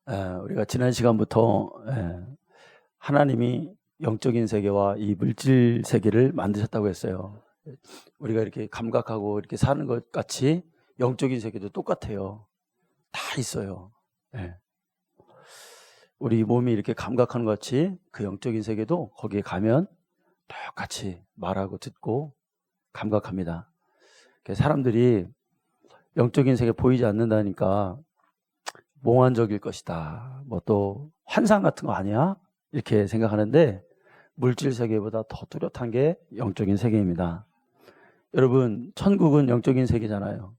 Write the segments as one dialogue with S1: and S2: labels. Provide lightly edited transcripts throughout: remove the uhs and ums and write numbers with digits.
S1: 우리가 지난 시간부터 하나님이 영적인 세계와 이 물질 세계를 만드셨다고 했어요. 우리가 이렇게 감각하고 이렇게 사는 것 같이 영적인 세계도 똑같아요. 다 있어요. 우리 몸이 이렇게 감각하는 것 같이 그 영적인 세계도 거기에 가면 똑같이 말하고 듣고 감각합니다. 사람들이 영적인 세계 보이지 않는다니까 몽환적일 것이다. 뭐 또 환상 같은 거 아니야? 이렇게 생각하는데 물질 세계보다 더 뚜렷한 게 영적인 세계입니다. 여러분, 천국은 영적인 세계잖아요.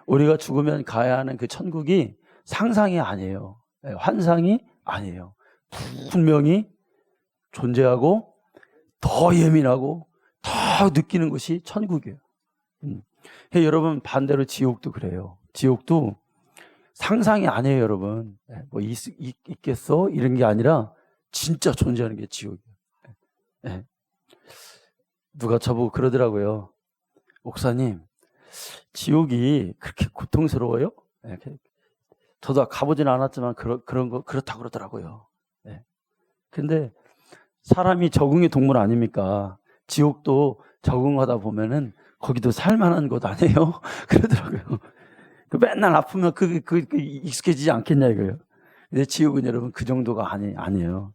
S1: 우리가 죽으면 가야 하는 그 천국이 상상이 아니에요. 환상이 아니에요. 분명히 존재하고 더 예민하고 더 느끼는 것이 천국이에요. 여러분, 반대로 지옥도 그래요. 지옥도 상상이 아니에요, 여러분. 뭐 있겠어? 이런 게 아니라 진짜 존재하는 게 지옥이에요. 누가 저보고 그러더라고요. 목사님, 지옥이 그렇게 고통스러워요? 저도 가보진 않았지만 그런 거 그렇다고 그러더라고요. 근데 사람이 적응의 동물 아닙니까? 지옥도 적응하다 보면은 거기도 살만한 곳 아니에요? 그러더라고요. 맨날 아프면 그게 익숙해지지 않겠냐 이거예요. 근데 지옥은 여러분 그 정도가 아니에요.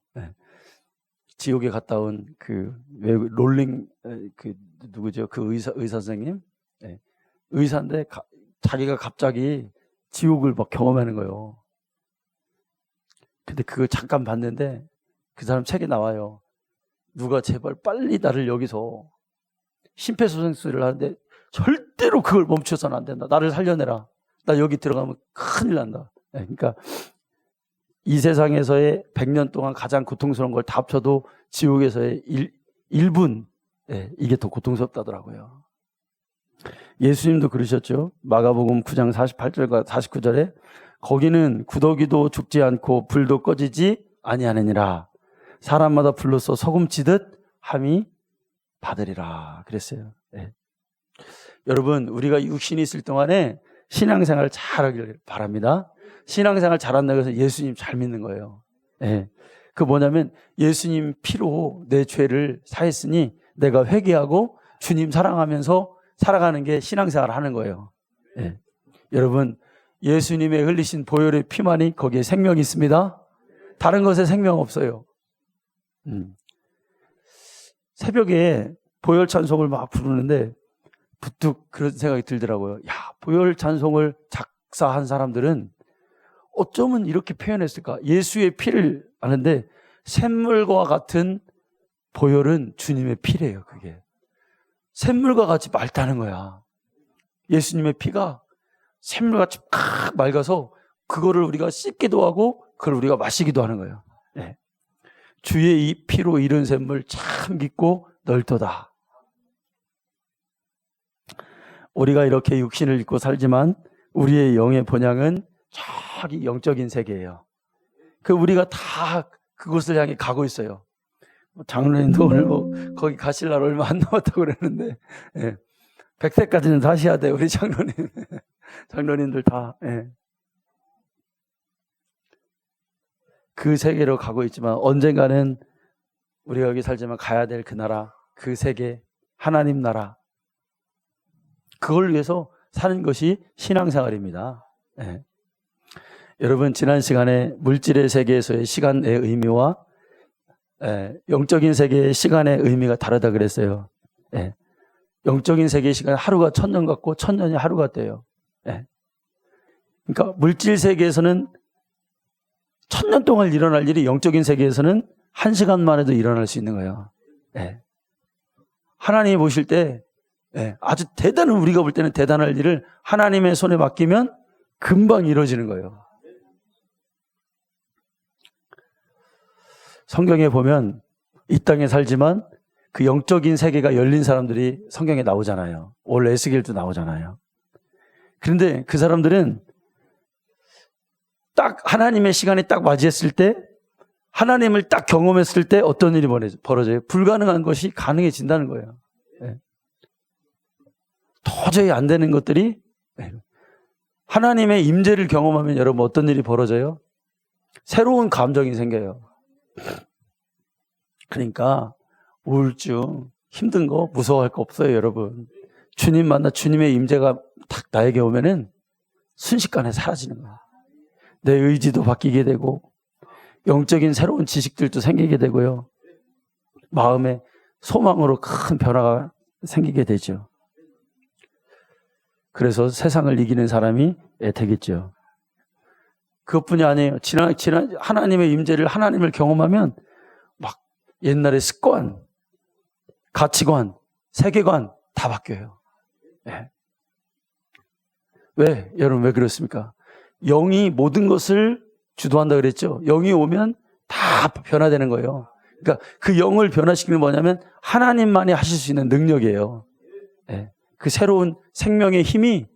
S1: 지옥에 갔다 온 그 롤링 그 누구죠? 그 의사 선생님, 의사인데 자기가 갑자기 지옥을 막 경험하는 거예요. 근데 그걸 잠깐 봤는데 그 사람 책에 나와요. 누가 제발 빨리 나를 여기서 심폐소생술을 하는데 절대로 그걸 멈춰서는 안 된다. 나를 살려내라. 나 여기 들어가면 큰일 난다. 그러니까 이 세상에서의 100년 동안 가장 고통스러운 걸 다 합쳐도 지옥에서의 1분, 이게 더 고통스럽다더라고요. 예수님도 그러셨죠. 마가복음 9장 48절과 49절에 거기는 구더기도 죽지 않고 불도 꺼지지 아니하느니라. 사람마다 불로써 소금치듯 함이 받으리라 그랬어요. 여러분, 우리가 육신이 있을 동안에 신앙생활 잘하길 바랍니다. 신앙생활 잘한다고 해서 예수님 잘 믿는 거예요. 그 뭐냐면 예수님 피로 내 죄를 사했으니 내가 회개하고 주님 사랑하면서 살아가는 게 신앙생활을 하는 거예요. 여러분, 예수님의 흘리신 보혈의 피만이 거기에 생명이 있습니다. 다른 것에 생명 없어요. 새벽에 보혈 찬송을 막 부르는데 부뚝 그런 생각이 들더라고요. 야, 보혈 찬송을 작사한 사람들은 어쩌면 이렇게 표현했을까? 예수의 피를 아는데 샘물과 같은 보혈은 주님의 피래요. 그게 샘물과 같이 맑다는 거야. 예수님의 피가 샘물같이 팍 맑아서 그거를 우리가 씻기도 하고 그걸 우리가 마시기도 하는 거예요. 주의 이 피로 이른 샘물 참 깊고 넓도다. 우리가 이렇게 육신을 입고 살지만 우리의 영의 본향은 저기 영적인 세계예요. 우리가 다 그곳을 향해 가고 있어요. 장로님도 오늘 거기 가실 날 얼마 안 남았다고 그랬는데 100세까지는 다시 해야 돼. 우리 장로님 장로님들 다 그 세계로 가고 있지만 언젠가는 우리가 여기 살지만 가야 될 그 나라, 그 세계, 하나님 나라, 그걸 위해서 사는 것이 신앙생활입니다. 여러분, 지난 시간에 물질의 세계에서의 시간의 의미와 영적인 세계의 시간의 의미가 다르다 그랬어요. 영적인 세계의 시간은 하루가 1000년 같고 1000년이 하루 같대요. 그러니까 물질 세계에서는 1000년 동안 일어날 일이 영적인 세계에서는 1시간만 해도 일어날 수 있는 거예요. 하나님이 보실 때 아주 대단한, 우리가 볼 때는 대단한 일을 하나님의 손에 맡기면 금방 이루어지는 거예요. 성경에 보면 이 땅에 살지만 그 영적인 세계가 열린 사람들이 성경에 나오잖아요. 올 에스겔도 나오잖아요. 그런데 그 사람들은 딱 하나님의 시간이 딱 맞이했을 때, 하나님을 딱 경험했을 때 어떤 일이 벌어져요? 불가능한 것이 가능해진다는 거예요. 도저히 안 되는 것들이 하나님의 임재를 경험하면 여러분 어떤 일이 벌어져요? 새로운 감정이 생겨요. 그러니까 우울증, 힘든 거 무서워할 거 없어요, 여러분. 주님 만나 주님의 임재가 딱 나에게 오면은 순식간에 사라지는 거야. 내 의지도 바뀌게 되고 영적인 새로운 지식들도 생기게 되고요. 마음에 소망으로 큰 변화가 생기게 되죠. 그래서 세상을 이기는 사람이 되겠죠. 그것뿐이 아니에요. 지난 하나님의 임재를, 하나님을 경험하면 막 옛날의 습관, 가치관, 세계관 다 바뀌어요. 네. 왜? 여러분 왜 그렇습니까? 영이 모든 것을 주도한다 그랬죠. 영이 오면 다 변화되는 거예요. 그러니까 그 영을 변화시키는 뭐냐면 하나님만이 하실 수 있는 능력이에요. 네. 그 새로운 생명의 힘이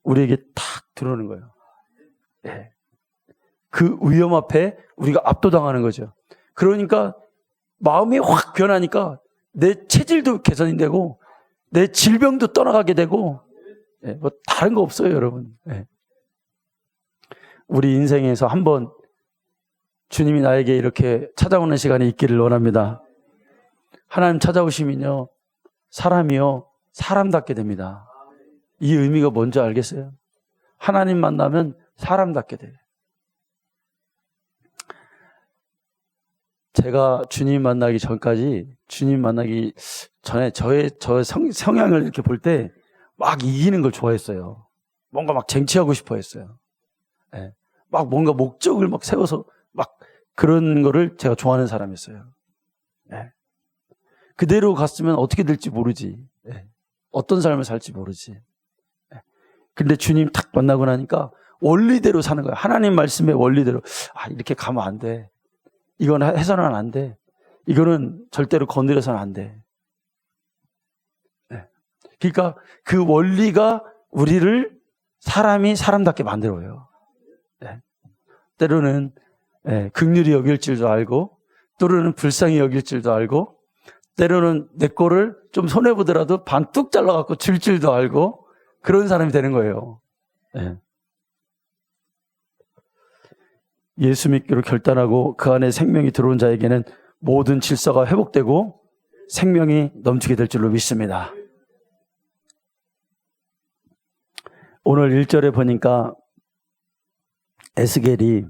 S1: 우리에게 탁 들어오는 거예요. 네. 그 위험 앞에 우리가 압도당하는 거죠. 그러니까 마음이 확 변하니까 내 체질도 개선이 되고 내 질병도 떠나가게 되고 네. 뭐 다른 거 없어요, 여러분. 네. 우리 인생에서 한번 주님이 나에게 이렇게 찾아오는 시간이 있기를 원합니다. 하나님 찾아오시면요, 사람이요, 사람답게 됩니다. 이 의미가 뭔지 알겠어요? 하나님 만나면 사람답게 돼요. 제가 주님 만나기 전까지, 주님 만나기 전에 저의 성향을 이렇게 볼 때 막 이기는 걸 좋아했어요. 뭔가 막 쟁취하고 싶어 했어요. 네. 막 뭔가 목적을 막 세워서 막 그런 거를 제가 좋아하는 사람이었어요. 네. 그대로 갔으면 어떻게 될지 모르지. 네. 어떤 삶을 살지 모르지. 네. 근데 주님 탁 만나고 나니까 원리대로 사는 거예요. 하나님 말씀의 원리대로. 아, 이렇게 가면 안 돼. 이건 해서는 안 돼. 이거는 절대로 건드려서는 안 돼. 네. 그러니까 그 원리가 우리를 사람이 사람답게 만들어요. 네. 때로는 긍휼히 여길 줄도 알고, 때로는 불쌍히 여길 줄도 알고, 때로는 내 거를 좀 손해보더라도 반 뚝 잘라갖고 줄 줄도 알고, 그런 사람이 되는 거예요. 네. 예수 믿기로 결단하고 그 안에 생명이 들어온 자에게는 모든 질서가 회복되고 생명이 넘치게 될 줄로 믿습니다. 오늘 1절에 보니까 에스겔이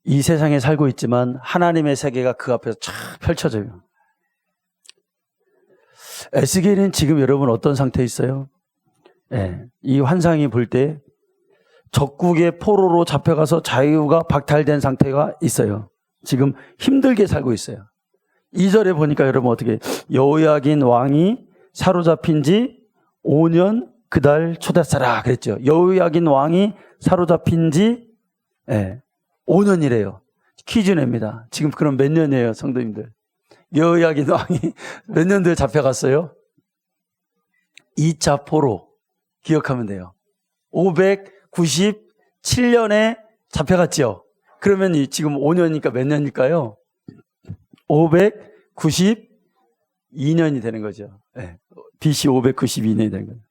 S1: 이 세상에 살고 있지만 하나님의 세계가 그 앞에서 쫙 펼쳐져요. 에스겔은 지금 여러분 어떤 상태에 있어요? 네, 이 환상이 볼 때 적국의 포로로 잡혀가서 자유가 박탈된 상태가 있어요. 지금 힘들게 살고 있어요. 2절에 보니까 여러분 어떻게 여호야긴 왕이 사로잡힌 지 5년 그달 초대사라 그랬죠. 여호야긴 왕이 사로잡힌 지 5년이래요. 퀴즈 냅니다. 지금 그럼 몇 년이에요, 성도님들? 여호야긴 왕이 몇 년도에 잡혀갔어요? 2차 포로 기억하면 돼요. 597년에 잡혀갔죠. 그러면 지금 5년이니까 몇 년일까요? 592년이 되는 거죠. 네. BC 592년이 되는 거예요.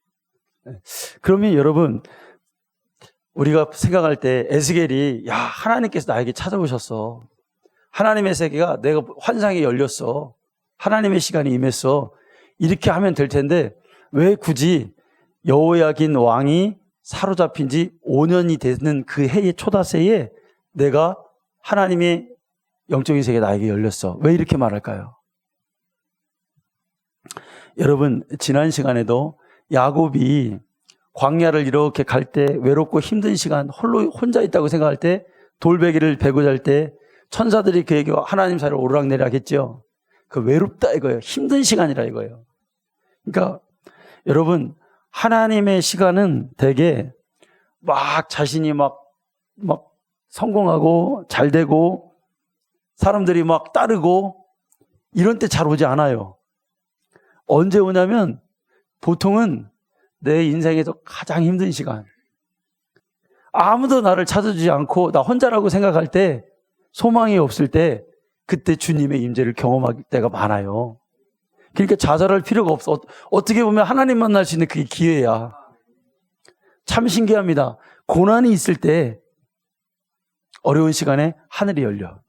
S1: 네. 그러면 여러분 우리가 생각할 때 에스겔이 야 하나님께서 나에게 찾아오셨어. 하나님의 세계가 내가 환상이 열렸어. 하나님의 시간이 임했어. 이렇게 하면 될 텐데 왜 굳이 여호야긴 왕이 사로잡힌 지 5년이 되는 그 해의 초다새에 내가 하나님의 영적인 세계가 나에게 열렸어. 왜 이렇게 말할까요? 여러분 지난 시간에도 야곱이 광야를 이렇게 갈 때 외롭고 힘든 시간 혼자 있다고 생각할 때 돌베개를 베고 잘 때 천사들이 그에게 하나님 사이로 오르락내리락 했죠. 그 외롭다 이거예요. 힘든 시간이라 이거예요. 그러니까 여러분 하나님의 시간은 되게 막 자신이 막 성공하고 잘 되고 사람들이 막 따르고 이런 때 잘 오지 않아요. 언제 오냐면 보통은 내 인생에서 가장 힘든 시간. 아무도 나를 찾아주지 않고 나 혼자라고 생각할 때 소망이 없을 때 그때 주님의 임재를 경험할 때가 많아요. 그러니까 좌절할 필요가 없어. 어떻게 보면 하나님 만날 수 있는 그게 기회야. 참 신기합니다. 고난이 있을 때 어려운 시간에 하늘이 열려.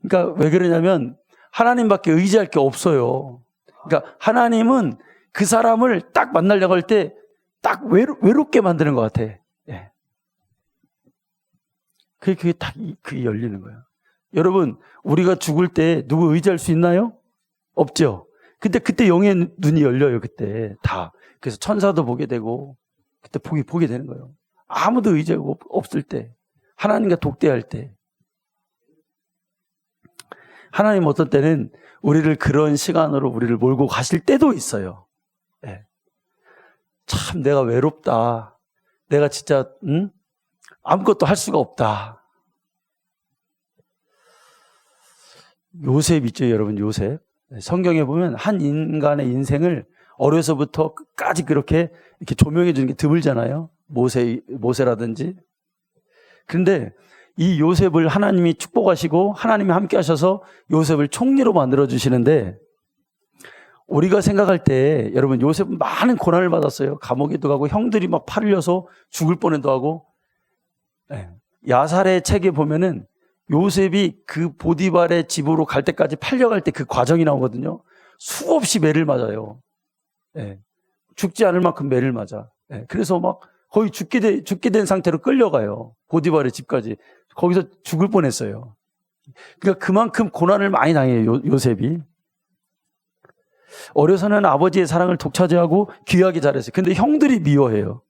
S1: 그러니까 왜 그러냐면 하나님밖에 의지할 게 없어요. 그러니까 하나님은 그 사람을 딱 만나려고 할 때 딱 외롭게 만드는 것 같아. 예. 그게 딱 그게 열리는 거예요. 여러분, 우리가 죽을 때 누구 의지할 수 있나요? 없죠. 근데 그때 영의 눈이 열려요. 그때 다. 그래서 천사도 보게 되고 그때 보게 되는 거예요. 아무도 의지하고 없을 때, 하나님과 독대할 때. 하나님 어떤 때는 우리를 그런 시간으로 우리를 몰고 가실 때도 있어요. 네. 참 내가 외롭다. 내가 진짜 아무것도 할 수가 없다. 요셉 있죠, 여러분. 요셉. 성경에 보면 한 인간의 인생을 어려서부터 끝까지 그렇게 이렇게 조명해 주는 게 드물잖아요. 모세라든지. 그런데 이 요셉을 하나님이 축복하시고 하나님이 함께 하셔서 요셉을 총리로 만들어 주시는데, 우리가 생각할 때 여러분 요셉은 많은 고난을 받았어요. 감옥에도 가고 형들이 막 팔려서 죽을 뻔해도 하고. 야살의 책에 보면은 요셉이 그 보디발의 집으로 갈 때까지 팔려갈 때 그 과정이 나오거든요. 수없이 매를 맞아요. 죽지 않을 만큼 매를 맞아. 그래서 막 거의 죽게 된 상태로 끌려가요. 보디발의 집까지. 거기서 죽을 뻔했어요. 그러니까 그만큼 고난을 많이 당해요, 요셉이. 어려서는 아버지의 사랑을 독차지하고 귀하게 자랐어요. 근데 형들이 미워해요.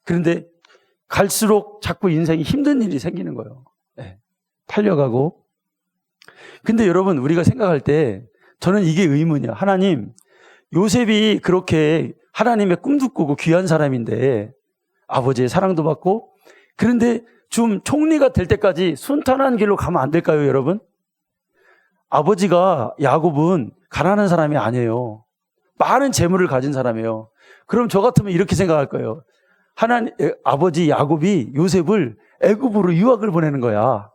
S1: 그런데 갈수록 자꾸 인생이 힘든 일이 생기는 거예요. 팔려가고. 근데 여러분, 우리가 생각할 때 저는 이게 의문이야. 하나님, 요셉이 그렇게 하나님의 꿈도 꾸고 귀한 사람인데 아버지의 사랑도 받고, 그런데 좀 총리가 될 때까지 순탄한 길로 가면 안 될까요, 여러분? 아버지가 야곱은 가난한 사람이 아니에요. 많은 재물을 가진 사람이에요. 그럼 저 같으면 이렇게 생각할 거예요. 아버지 야곱이 요셉을 애굽으로 유학을 보내는 거야.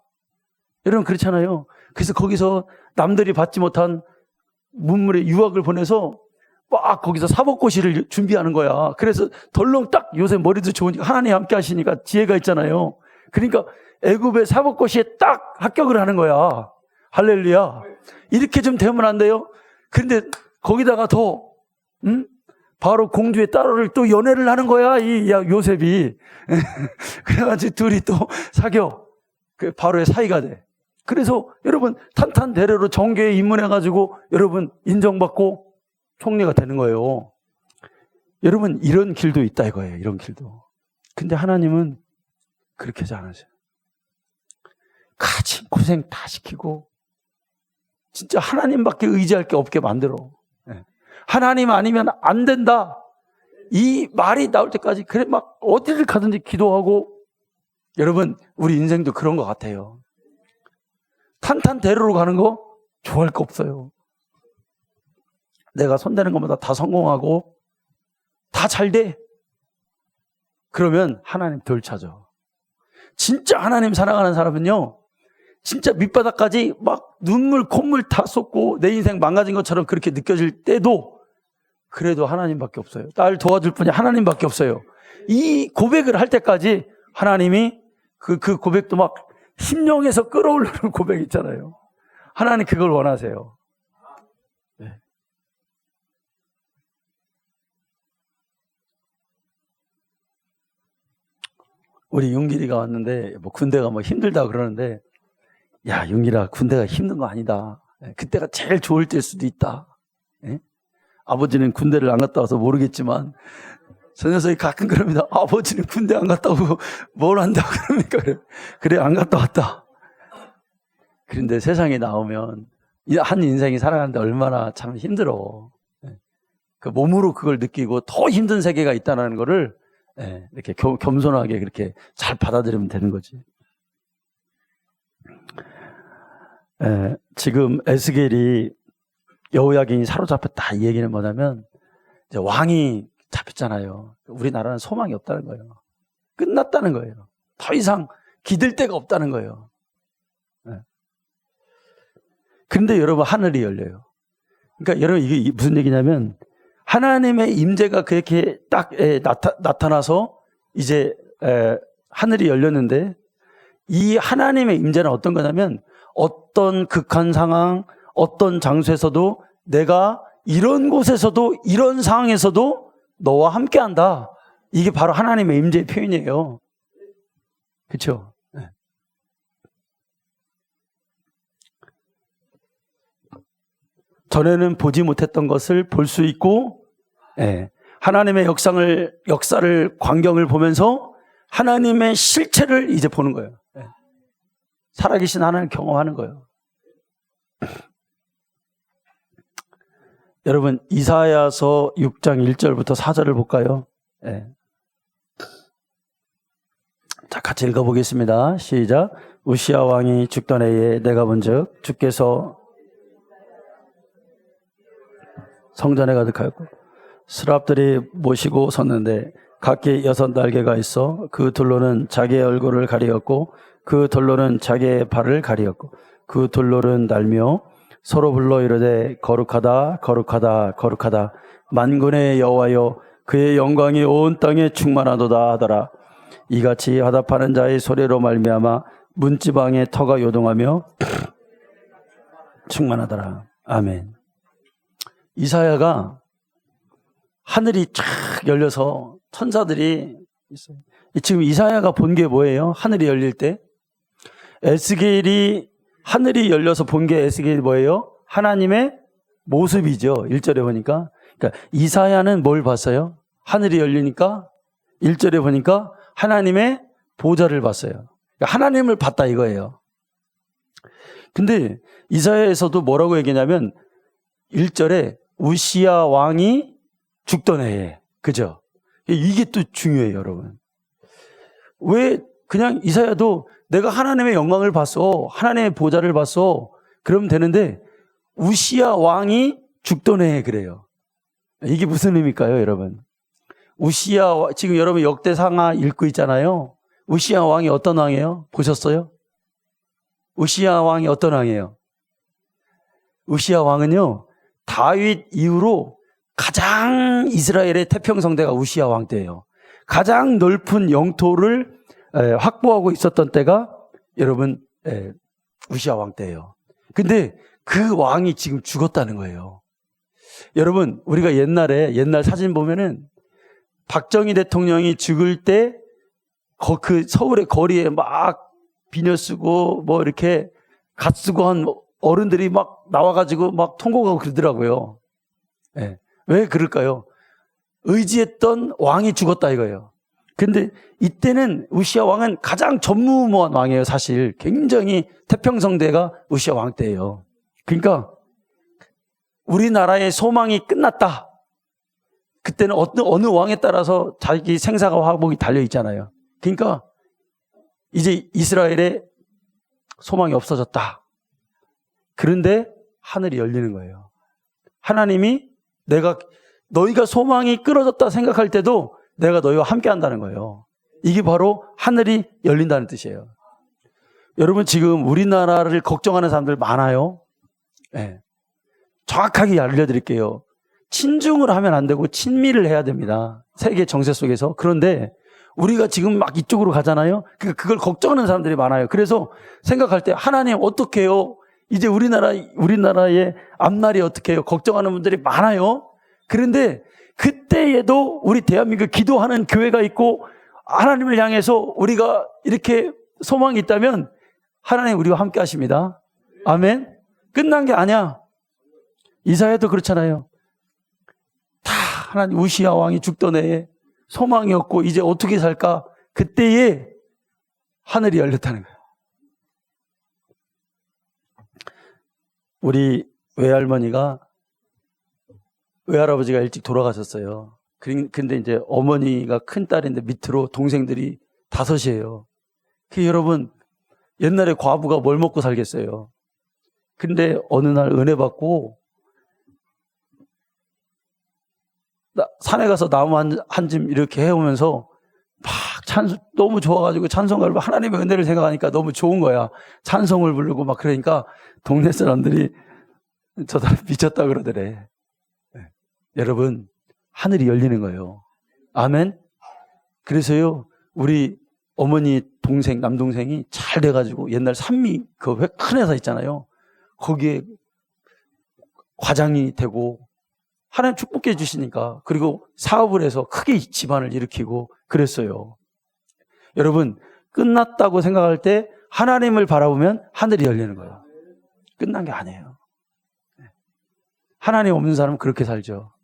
S1: 여러분 그렇잖아요. 그래서 거기서 남들이 받지 못한 문물의 유학을 보내서 막 거기서 사법고시를 준비하는 거야. 그래서 덜렁 딱 요셉 머리도 좋으니까 하나님 함께 하시니까 지혜가 있잖아요. 그러니까 애굽의 사법고시에 딱 합격을 하는 거야. 할렐루야. 이렇게 좀 되면 안 돼요? 그런데 거기다가 더 바로 공주의 딸을 또 연애를 하는 거야, 이 요셉이. 그래가지고 둘이 또 사겨. 바로의 사이가 돼. 그래서 여러분 탄탄대로로 정계에 입문해가지고 여러분 인정받고 총리가 되는 거예요. 여러분 이런 길도 있다 이거예요. 이런 길도. 근데 하나님은 그렇게 하지 않으세요. 같이 고생 다 시키고 진짜 하나님밖에 의지할 게 없게 만들어. 하나님 아니면 안 된다. 이 말이 나올 때까지 그래 막 어디를 가든지 기도하고. 여러분 우리 인생도 그런 것 같아요. 탄탄대로로 가는 거 좋아할 거 없어요. 내가 손대는 것보다 다 성공하고 다 잘 돼. 그러면 하나님 덜 찾아. 진짜 하나님 사랑하는 사람은요, 진짜 밑바닥까지 막 눈물 콧물 다 쏟고 내 인생 망가진 것처럼 그렇게 느껴질 때도 그래도 하나님밖에 없어요. 날 도와줄 분이 하나님밖에 없어요. 이 고백을 할 때까지 하나님이 그 고백도 막 심령에서 끌어올리는 고백 있잖아요. 하나님 그걸 원하세요. 네. 우리 윤길이가 왔는데 뭐 군대가 뭐 힘들다 그러는데, 야 윤길아, 군대가 힘든 거 아니다. 그때가 제일 좋을 때일 수도 있다. 예? 아버지는 군대를 안 갔다 와서 모르겠지만 저 녀석이 가끔 그럽니다. 아버지는 군대 안 갔다 오고 뭘 한다고 그럽니까? 그래 안 갔다 왔다. 그런데 세상에 나오면 한 인생이 살아가는데 얼마나 참 힘들어. 그 몸으로 그걸 느끼고 더 힘든 세계가 있다는 거를 이렇게 겸손하게 그렇게 잘 받아들이면 되는 거지. 지금 에스겔이 여호야긴이 사로잡혔다 이 얘기는 뭐냐면 이제 왕이 잡혔잖아요. 우리나라는 소망이 없다는 거예요. 끝났다는 거예요. 더 이상 기댈 데가 없다는 거예요. 그런데 여러분 하늘이 열려요. 그러니까 여러분 이게 무슨 얘기냐면 하나님의 임재가 그렇게 딱 나타나서 이제 하늘이 열렸는데, 이 하나님의 임재는 어떤 거냐면 어떤 극한 상황, 어떤 장소에서도 내가 이런 곳에서도 이런 상황에서도 너와 함께한다. 이게 바로 하나님의 임재의 표현이에요. 그렇죠? 전에는 보지 못했던 것을 볼 수 있고, 하나님의 역사를 광경을 보면서 하나님의 실체를 이제 보는 거예요. 살아계신 하나님을 경험하는 거예요. 여러분, 이사야서 6장 1절부터 4절을 볼까요? 자, 같이 읽어보겠습니다. 시작. 우시야 왕이 죽던 해에 내가 본즉 주께서 성전에 가득하였고 스랍들이 모시고 섰는데 각기 6날개가 있어 그 둘로는 자기의 얼굴을 가리었고 그 둘로는 자기의 발을 가리었고 그 둘로는 날며 서로 불러 이르되 거룩하다 거룩하다 거룩하다 만군의 여호와여 그의 영광이 온 땅에 충만하도다 하더라. 이같이 화답하는 자의 소리로 말미암아 문지방의 터가 요동하며 충만하더라. 아멘. 이사야가 하늘이 쫙 열려서 천사들이 있어요. 지금 이사야가 본 게 뭐예요? 하늘이 열릴 때 에스겔이 하늘이 열려서 본 게 에스겔이 뭐예요? 하나님의 모습이죠. 1절에 보니까. 그러니까 이사야는 뭘 봤어요? 하늘이 열리니까 1절에 보니까 하나님의 보좌를 봤어요. 그러니까 하나님을 봤다 이거예요. 근데 이사야에서도 뭐라고 얘기냐면 1절에 우시야 왕이 죽던 해에, 그죠? 이게 또 중요해요, 여러분. 왜 그냥 이사야도 내가 하나님의 영광을 봤어, 하나님의 보좌를 봤어, 그러면 되는데 우시야 왕이 죽던 해에 그래요. 이게 무슨 의미일까요, 여러분? 우시야, 지금 여러분 역대상하 읽고 있잖아요. 우시야 왕이 어떤 왕이에요? 보셨어요? 우시야 왕이 어떤 왕이에요? 우시야 왕은요, 다윗 이후로 가장 이스라엘의 태평성대가 우시야 왕 때예요. 가장 넓은 영토를 확보하고 있었던 때가 여러분 우시야 왕 때예요. 근데 그 왕이 지금 죽었다는 거예요. 여러분, 우리가 옛날 사진 보면은 박정희 대통령이 죽을 때 그 서울의 거리에 막 비녀 쓰고 뭐 이렇게 갓 쓰고 한 어른들이 막 나와가지고 막 통곡하고 그러더라고요. 왜 그럴까요? 의지했던 왕이 죽었다 이거예요. 근데 이때는 우시야 왕은 가장 전무후무한 왕이에요. 사실 굉장히 태평성대가 우시야 왕 때예요. 그러니까 우리나라의 소망이 끝났다. 그때는 어느 왕에 따라서 자기 생사가 화복이 달려 있잖아요. 그러니까 이제 이스라엘의 소망이 없어졌다. 그런데 하늘이 열리는 거예요. 하나님이 너희가 소망이 끊어졌다 생각할 때도 내가 너희와 함께 한다는 거예요. 이게 바로 하늘이 열린다는 뜻이에요. 여러분, 지금 우리나라를 걱정하는 사람들 많아요. 정확하게 알려드릴게요. 친중을 하면 안 되고 친미를 해야 됩니다. 세계 정세 속에서. 그런데 우리가 지금 막 이쪽으로 가잖아요. 그걸 걱정하는 사람들이 많아요. 그래서 생각할 때 하나님 어떻게 해요? 이제 우리나라의 앞날이 어떻게 해요? 걱정하는 분들이 많아요. 그런데 그때에도 우리 대한민국 기도하는 교회가 있고 하나님을 향해서 우리가 이렇게 소망이 있다면 하나님 우리와 함께 하십니다. 아멘. 끝난 게 아니야. 이사야도 그렇잖아요. 다 하나님 우시야 왕이 죽던 해에 소망이 없고 이제 어떻게 살까? 그때에 하늘이 열렸다는 거예요. 우리 외할아버지가 일찍 돌아가셨어요. 근데 이제 어머니가 큰 딸인데 밑으로 동생들이 5이에요. 여러분, 옛날에 과부가 뭘 먹고 살겠어요. 근데 어느 날 은혜 받고 산에 가서 나무 한 짐 이렇게 해오면서 막 너무 좋아가지고 찬송가를 하나님의 은혜를 생각하니까 너무 좋은 거야. 찬송을 부르고 막 그러니까 동네 사람들이 저 사람 미쳤다 그러더래. 여러분, 하늘이 열리는 거예요. 아멘. 그래서요, 우리 어머니 동생, 남동생이 잘 돼가지고 옛날 산미 그 큰 회사 있잖아요. 거기에 과장이 되고 하나님 축복해 주시니까, 그리고 사업을 해서 크게 집안을 일으키고 그랬어요. 여러분, 끝났다고 생각할 때 하나님을 바라보면 하늘이 열리는 거예요. 끝난 게 아니에요. 하나님 없는 사람은 그렇게 살죠.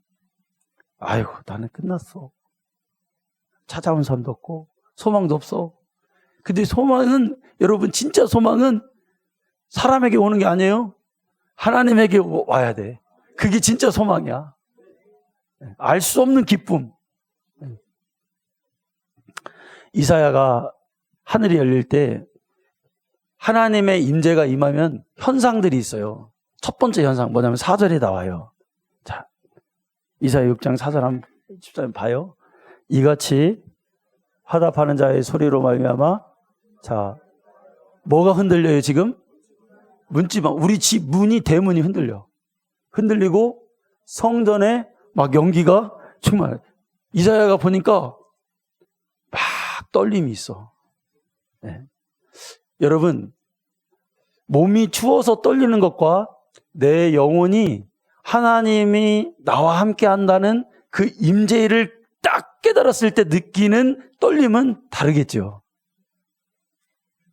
S1: 아이고, 나는 끝났어. 찾아온 사람도 없고 소망도 없어. 근데 소망은, 여러분, 진짜 소망은 사람에게 오는 게 아니에요. 하나님에게 와야 돼. 그게 진짜 소망이야. 알 수 없는 기쁨. 이사야가 하늘이 열릴 때 하나님의 임재가 임하면 현상들이 있어요. 첫 번째 현상 뭐냐면 4절에 나와요. 자, 이사야 6장 4절 14절 봐요. 이같이 화답하는 자의 소리로 말미암아, 자, 뭐가 흔들려요 지금? 문지방, 우리 집 문이, 대문이 흔들리고 성전에 막 연기가, 정말 이사야가 보니까 막 떨림이 있어. 네. 여러분, 몸이 추워서 떨리는 것과 내 영혼이 하나님이 나와 함께 한다는 그 임재를 딱 깨달았을 때 느끼는 떨림은 다르겠죠.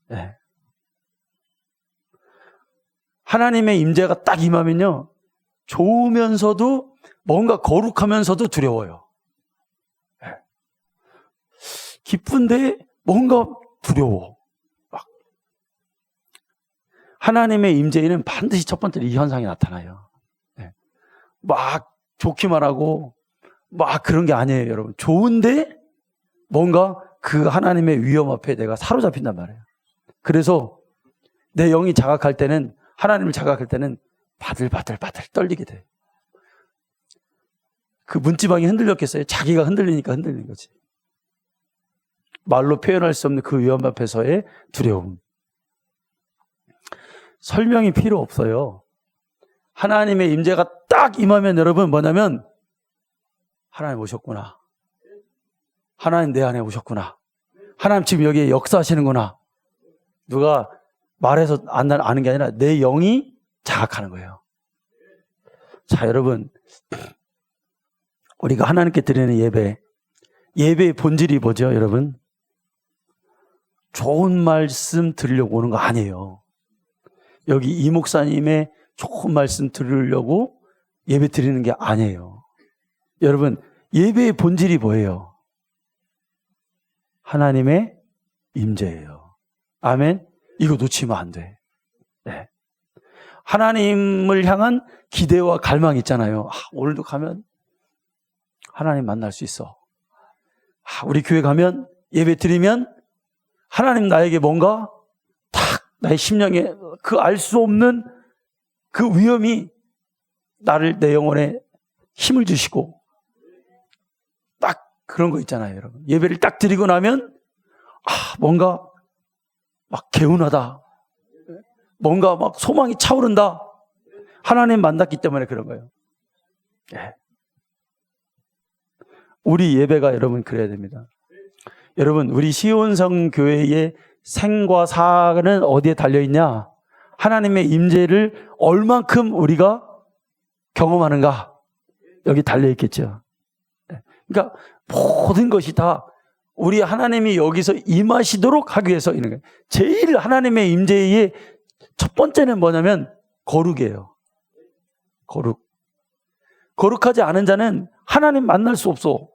S1: 네. 하나님의 임재가 딱 임하면요, 좋으면서도 뭔가 거룩하면서도 두려워요. 네. 기쁜데 뭔가 두려워. 막. 하나님의 임재에는 반드시 첫 번째로 이 현상이 나타나요. 네. 막 좋기만 하고 막 그런 게 아니에요, 여러분. 좋은데 뭔가 그 하나님의 위험 앞에 내가 사로잡힌단 말이에요. 그래서 내 영이 자각할 때는, 하나님을 자각할 때는 바들바들 떨리게 돼. 그 문지방이 흔들렸겠어요? 자기가 흔들리니까 흔들리는 거지. 말로 표현할 수 없는 그 위험 앞에서의 두려움. 설명이 필요 없어요. 하나님의 임재가 딱 임하면 여러분 뭐냐면, 하나님 오셨구나. 하나님 내 안에 오셨구나. 하나님 지금 여기에 역사하시는구나. 누가 말해서 아는 게 아니라 내 영이 자각하는 거예요. 자, 여러분, 우리가 하나님께 드리는 예배의 본질이 뭐죠, 여러분? 좋은 말씀 들으려고 오는 거 아니에요. 여기 이 목사님의 좋은 말씀 들으려고 예배 드리는 게 아니에요. 여러분, 예배의 본질이 뭐예요? 하나님의 임재예요. 아멘? 이거 놓치면 안 돼. 네. 하나님을 향한 기대와 갈망이 있잖아요. 오늘도 가면 하나님 만날 수 있어. 우리 교회 가면, 예배 드리면 하나님 나에게 뭔가 탁 나의 심령에 그 알 수 없는 그 위험이 나를, 내 영혼에 힘을 주시고, 딱 그런 거 있잖아요, 여러분. 예배를 딱 드리고 나면 뭔가 막 개운하다. 뭔가 막 소망이 차오른다. 하나님 만났기 때문에 그런 거예요. 네. 우리 예배가 여러분 그래야 됩니다. 여러분, 우리 시온성 교회의 생과 사는 어디에 달려있냐? 하나님의 임재를 얼만큼 우리가 경험하는가? 여기 달려있겠죠. 그러니까 모든 것이 다 우리 하나님이 여기서 임하시도록 하기 위해서 있는 거예요. 제일 하나님의 임재의 첫 번째는 뭐냐면 거룩이에요. 거룩하지 않은 자는 하나님 만날 수 없어.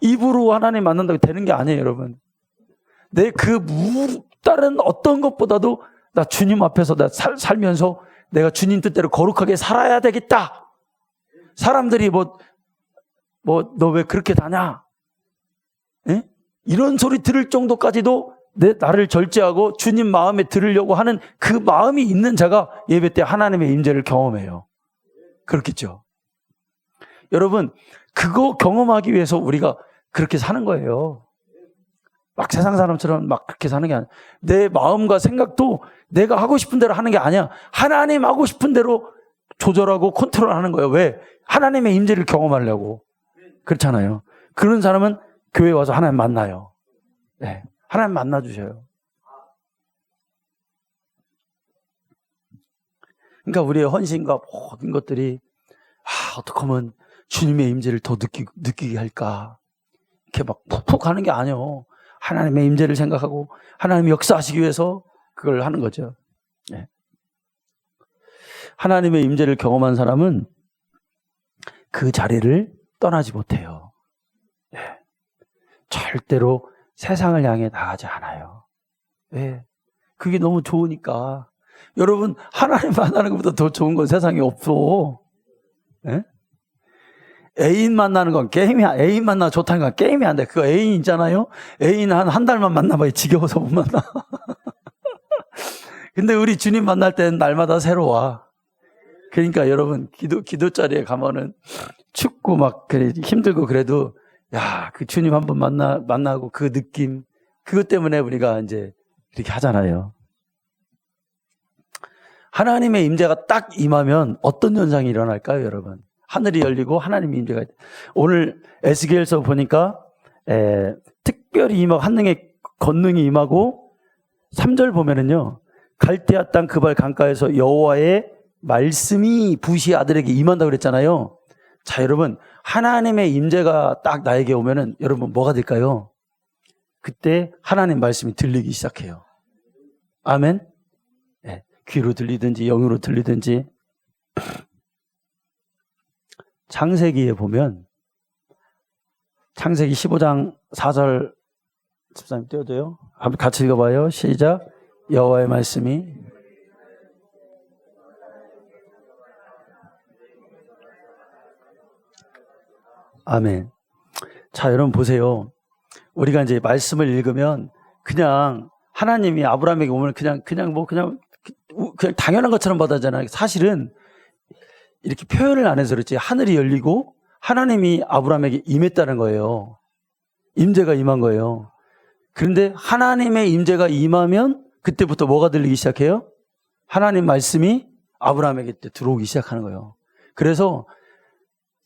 S1: 입으로 하나님 만난다고 되는 게 아니에요, 여러분. 내 그 다른 어떤 것보다도 나 주님 앞에서 나 살면서 내가 주님 뜻대로 거룩하게 살아야 되겠다. 사람들이 너 왜 그렇게 다냐? 에? 이런 소리 들을 정도까지도 나를 절제하고 주님 마음에 들으려고 하는 그 마음이 있는 자가 예배 때 하나님의 임재를 경험해요. 그렇겠죠? 여러분, 그거 경험하기 위해서 우리가 그렇게 사는 거예요. 막 세상 사람처럼 막 그렇게 사는 게 아니야. 내 마음과 생각도 내가 하고 싶은 대로 하는 게 아니야. 하나님 하고 싶은 대로 조절하고 컨트롤하는 거예요. 왜? 하나님의 임재를 경험하려고. 그렇잖아요. 그런 사람은 교회 와서 하나님 만나요. 네. 하나님 만나주셔요. 그러니까 우리의 헌신과 모든 것들이 어떻게 하면 주님의 임재를 더 느끼게 할까? 이렇게 막 푹푹 하는 게 아니에요. 하나님의 임재를 생각하고 하나님이 역사하시기 위해서 그걸 하는 거죠. 네. 하나님의 임재를 경험한 사람은 그 자리를 떠나지 못해요. 네. 절대로 세상을 향해 나가지 않아요. 네. 그게 너무 좋으니까. 여러분, 하나님 만나는 것보다 더 좋은 건 세상에 없어. 네? 애인 만나는 건 게임이야. 애인 만나 좋다는 건 게임이 안 돼. 그거 애인 있잖아요. 애인 한 달만 만나봐야 지겨워서 못 만나. 근데 우리 주님 만날 때는 날마다 새로워. 그러니까 여러분, 기도 자리에 가면은 춥고 막 그래 힘들고 그래도 그 주님 한번 만나고 그 느낌, 그것 때문에 우리가 이제 이렇게 하잖아요. 하나님의 임재가 딱 임하면 어떤 현상이 일어날까요, 여러분? 하늘이 열리고 하나님의 임재가, 오늘 에스겔서 보니까 특별히 임하고 한능의 권능이 임하고 3절 보면은요, 갈대아 땅 그발 강가에서 여호와의 말씀이 부시 아들에게 임한다고 그랬잖아요. 자, 여러분, 하나님의 임재가 딱 나에게 오면은 여러분 뭐가 될까요? 그때 하나님 말씀이 들리기 시작해요. 아멘. 네, 귀로 들리든지 영으로 들리든지. 창세기에 보면 창세기 15장 4절 13절 띄워줘요. 한번 같이 읽어봐요. 시작. 여호와의 말씀이 아멘. 자, 여러분 보세요. 우리가 이제 말씀을 읽으면 그냥 하나님이 아브라함에게 오면 그냥 당연한 것처럼 받아잖아요. 사실은 이렇게 표현을 안 해서 그렇지 하늘이 열리고 하나님이 아브라함에게 임했다는 거예요. 임재가 임한 거예요. 그런데 하나님의 임재가 임하면 그때부터 뭐가 들리기 시작해요? 하나님 말씀이 아브라함에게 들어오기 시작하는 거예요. 그래서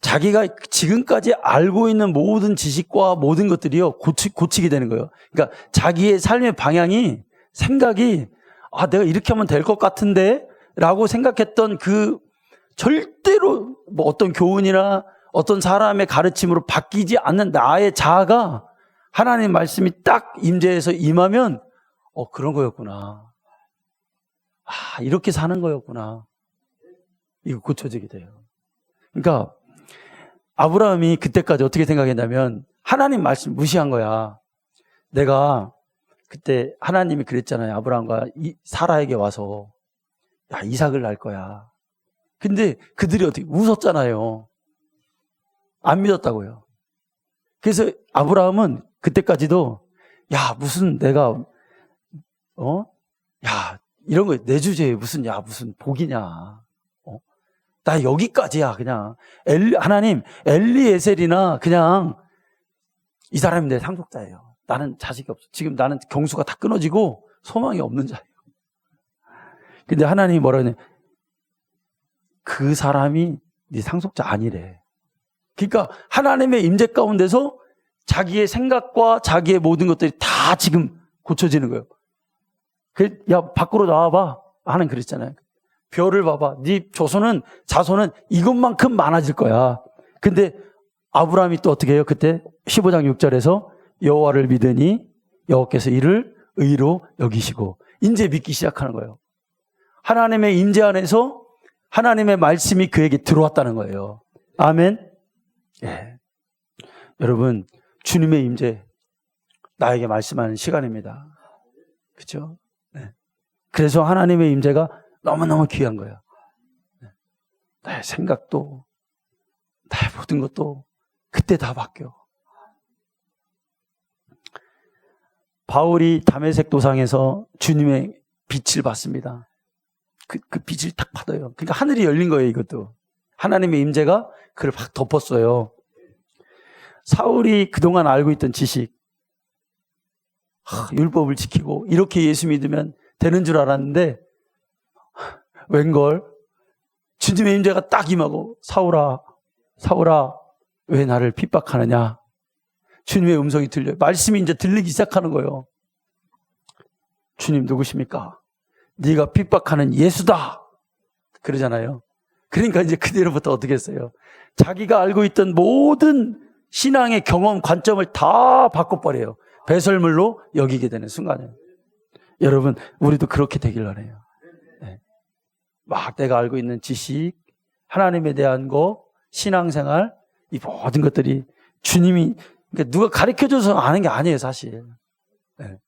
S1: 자기가 지금까지 알고 있는 모든 지식과 모든 것들이요 고치게 되는 거예요. 그러니까 자기의 삶의 방향이, 생각이 내가 이렇게 하면 될 것 같은데 라고 생각했던 그 절대로 뭐 어떤 교훈이나 어떤 사람의 가르침으로 바뀌지 않는 나의 자아가 하나님 말씀이 딱 임재해서 임하면 그런 거였구나. 이렇게 사는 거였구나. 이거 고쳐지게 돼요. 그러니까 아브라함이 그때까지 어떻게 생각했냐면 하나님 말씀 무시한 거야. 내가 그때 하나님이 그랬잖아요. 아브라함과 사라에게 와서 이삭을 낳을 거야. 근데 그들이 어떻게 웃었잖아요. 안 믿었다고요. 그래서 아브라함은 그때까지도 무슨 내가 이런 거 내 주제에 무슨 복이냐. 나 여기까지야. 그냥 하나님 엘리에셀이나 그냥 이 사람이 내 상속자예요. 나는 자식이 없어. 지금 나는 경수가 다 끊어지고 소망이 없는 자예요. 근데 하나님이 뭐라 그러냐, 그 사람이 네 상속자 아니래. 그러니까 하나님의 임재 가운데서 자기의 생각과 자기의 모든 것들이 다 지금 고쳐지는 거예요. 밖으로 나와봐. 하나님 그랬잖아요. 별을 봐봐. 네 자손은 이것만큼 많아질 거야. 근데 아브라함이 또 어떻게 해요? 그때 15장 6절에서 여호와를 믿으니 여호와께서 이를 의로 여기시고, 이제 믿기 시작하는 거예요. 하나님의 임재 안에서 하나님의 말씀이 그에게 들어왔다는 거예요. 아멘. 예. 여러분, 주님의 임재 나에게 말씀하는 시간입니다. 그렇죠? 네. 그래서 하나님의 임재가 너무너무 귀한 거예요. 나의 생각도, 나의 모든 것도 그때 다 바뀌어. 바울이 다메섹 도상에서 주님의 빛을 받습니다. 그 빛을 딱 받아요. 그러니까 하늘이 열린 거예요, 이것도. 하나님의 임재가 그를 확 덮었어요. 사울이 그동안 알고 있던 지식, 율법을 지키고 이렇게 예수 믿으면 되는 줄 알았는데, 웬걸 주님의 임재가 딱 임하고, 사울아 사울아, 왜 나를 핍박하느냐? 주님의 음성이 들려요. 말씀이 이제 들리기 시작하는 거예요. 주님 누구십니까? 네가 핍박하는 예수다. 그러잖아요. 그러니까 이제 그대로부터 어떻게 했어요? 자기가 알고 있던 모든 신앙의 경험, 관점을 다 바꿔버려요. 배설물로 여기게 되는 순간이에요. 여러분, 우리도 그렇게 되길 원해요. 네. 막 내가 알고 있는 지식, 하나님에 대한 거, 신앙생활, 이 모든 것들이 주님이, 그러니까 누가 가르쳐줘서 아는 게 아니에요, 사실. 네.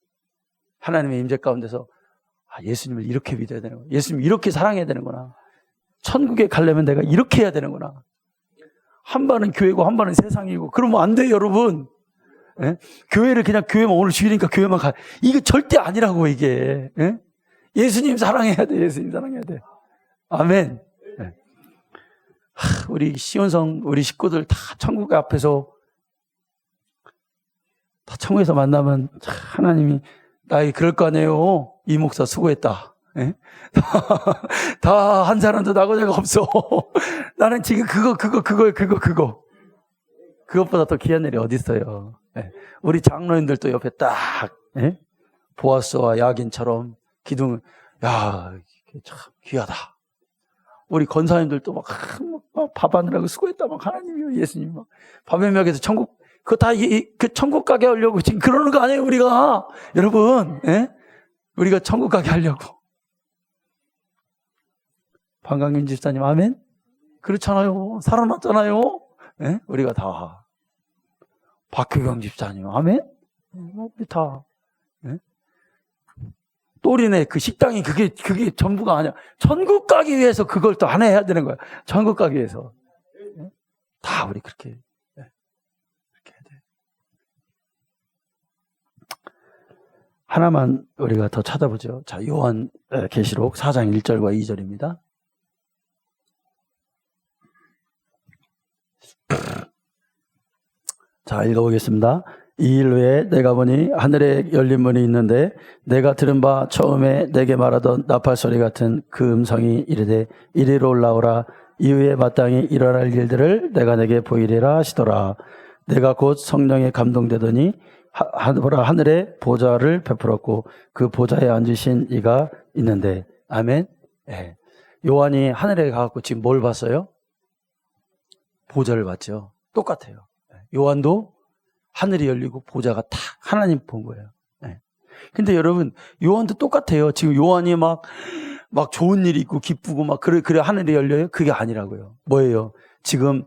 S1: 하나님의 임재 가운데서 예수님을 이렇게 믿어야 되는구나. 예수님을 이렇게 사랑해야 되는구나. 천국에 가려면 내가 이렇게 해야 되는구나. 한 반은 교회고 한 반은 세상이고 그러면 안 돼요, 여러분. 예? 교회를 그냥 교회만 오늘 주일이니까 교회만 가. 이게 절대 아니라고, 이게. 예? 예수님 사랑해야 돼. 예수님 사랑해야 돼. 아멘. 예. 우리 시온성 우리 식구들 다 천국 앞에서 다 천국에서 만나면 하나님이 나에게 그럴 거 아니에요. 이 목사 수고했다. 예? 다 한 사람도 나고자가 없어. 나는 지금 그거. 그것보다 더 귀한 일이 어디 있어요. 예. 우리 장로님들도 옆에 딱 예? 보아스와 야긴처럼 기둥, 야, 참 귀하다. 우리 권사님들도 막 밥하느라고 수고했다. 막 하나님이요, 예수님 막 밤에명에서 천국, 그거 다 그 천국 가게 하려고 지금 그러는 거 아니에요, 우리가. 여러분, 예? 우리가 천국 가게 하려고. 방강윤 집사님, 아멘? 그렇잖아요. 살아났잖아요. 예? 우리가 다. 박효경 집사님, 아멘? 우리 다. 예? 또리네 그 식당이 그게 전부가 아니야. 천국 가기 위해서 그걸 또 하나 해야 되는 거야. 천국 가기 위해서. 예? 다 우리 그렇게. 예? 그렇게 해야 돼. 하나만 우리가 더 찾아보죠. 자, 요한 계시록 4장 1절과 2절입니다. 자, 읽어보겠습니다. 이 일 후에 내가 보니 하늘에 열린 문이 있는데 내가 들은 바 처음에 내게 말하던 나팔 소리 같은 그 음성이 이르되 이리로 올라오라. 이후에 마땅히 일어날 일들을 내가 내게 보이리라 하시더라. 내가 곧 성령에 감동되더니 하늘에 보좌를 베풀었고 그 보좌에 앉으신 이가 있는데. 아멘. 네. 요한이 하늘에 가갖고 지금 뭘 봤어요? 보좌를 봤죠. 똑같아요. 요한도 하늘이 열리고 보좌가 탁 하나님 본 거예요. 네. 근데 여러분, 요한도 똑같아요. 지금 요한이 막 좋은 일이 있고 기쁘고 막 그래 하늘이 열려요? 그게 아니라고요. 뭐예요? 지금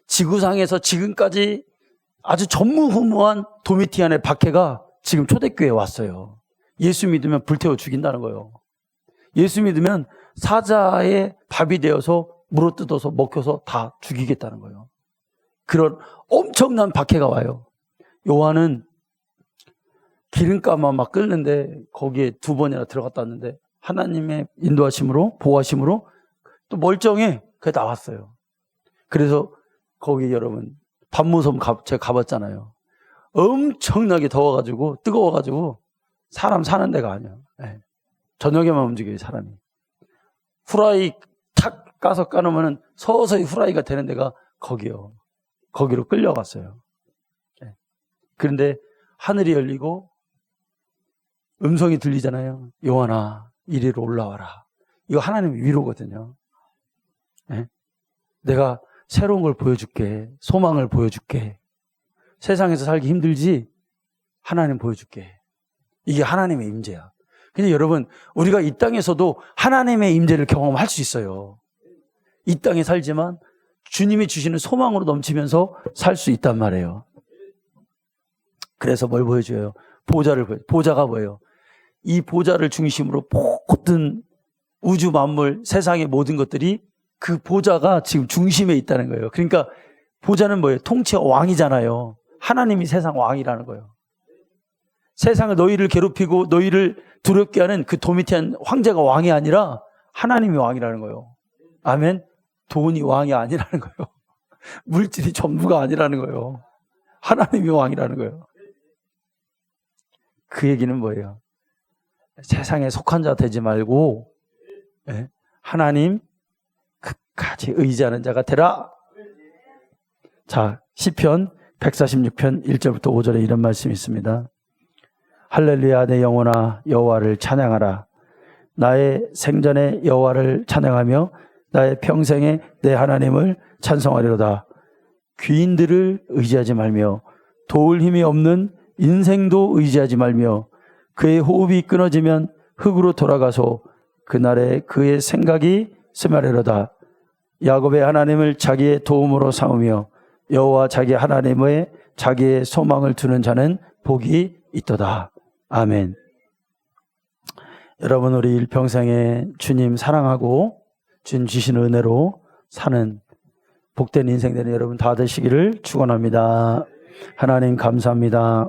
S1: 지구상에서 지금까지 아주 전무후무한 도미티안의 박해가 지금 초대교회에 왔어요. 예수 믿으면 불태워 죽인다는 거예요. 예수 믿으면 사자의 밥이 되어서 물어뜯어서 먹혀서 다 죽이겠다는 거예요. 그런 엄청난 박해가 와요. 요한은 기름감만 막 끓는데 거기에 2번이나 들어갔다 왔는데 하나님의 인도하심으로, 보호하심으로 또 멀쩡해. 그게 나왔어요. 그래서 거기 여러분 반모섬 제가 가봤잖아요. 엄청나게 더워가지고 뜨거워가지고 사람 사는 데가 아니야. 네. 저녁에만 움직여요, 사람이. 후라이 탁 까서 까놓으면 서서히 후라이가 되는 데가 거기요. 거기로 끌려갔어요. 네. 그런데 하늘이 열리고 음성이 들리잖아요. 요한아, 이리로 올라와라. 이거 하나님의 위로거든요. 네? 내가 새로운 걸 보여줄게. 소망을 보여줄게. 세상에서 살기 힘들지? 하나님 보여줄게. 이게 하나님의 임재야. 근데 여러분, 우리가 이 땅에서도 하나님의 임재를 경험할 수 있어요. 이 땅에 살지만 주님이 주시는 소망으로 넘치면서 살 수 있단 말이에요. 그래서 뭘 보여줘요? 보좌가 뭐예요? 이 보좌를 중심으로 모든 우주 만물, 세상의 모든 것들이 그 보좌가 지금 중심에 있다는 거예요. 그러니까 보좌는 뭐예요? 통치 왕이잖아요. 하나님이 세상 왕이라는 거예요. 세상을 너희를 괴롭히고 너희를 두렵게 하는 그 도미티안 황제가 왕이 아니라 하나님이 왕이라는 거예요. 아멘. 돈이 왕이 아니라는 거예요. 물질이 전부가 아니라는 거예요. 하나님이 왕이라는 거예요. 그 얘기는 뭐예요? 세상에 속한 자 되지 말고 하나님 끝까지 의지하는 자가 되라. 자, 시편 146편 1절부터 5절에 이런 말씀이 있습니다. 할렐루야, 내 영혼아 여호와를 찬양하라. 나의 생전에 여호와를 찬양하며 나의 평생에 내 하나님을 찬송하리로다. 귀인들을 의지하지 말며 도울 힘이 없는 인생도 의지하지 말며 그의 호흡이 끊어지면 흙으로 돌아가서 그날에 그의 생각이 스마레로다. 야곱의 하나님을 자기의 도움으로 삼으며 여호와 자기 하나님의 자기의 소망을 두는 자는 복이 있도다. 아멘. 여러분, 우리 일평생에 주님 사랑하고 주님 주신 은혜로 사는 복된 인생 되는 여러분 다 되시기를 축원합니다. 하나님 감사합니다.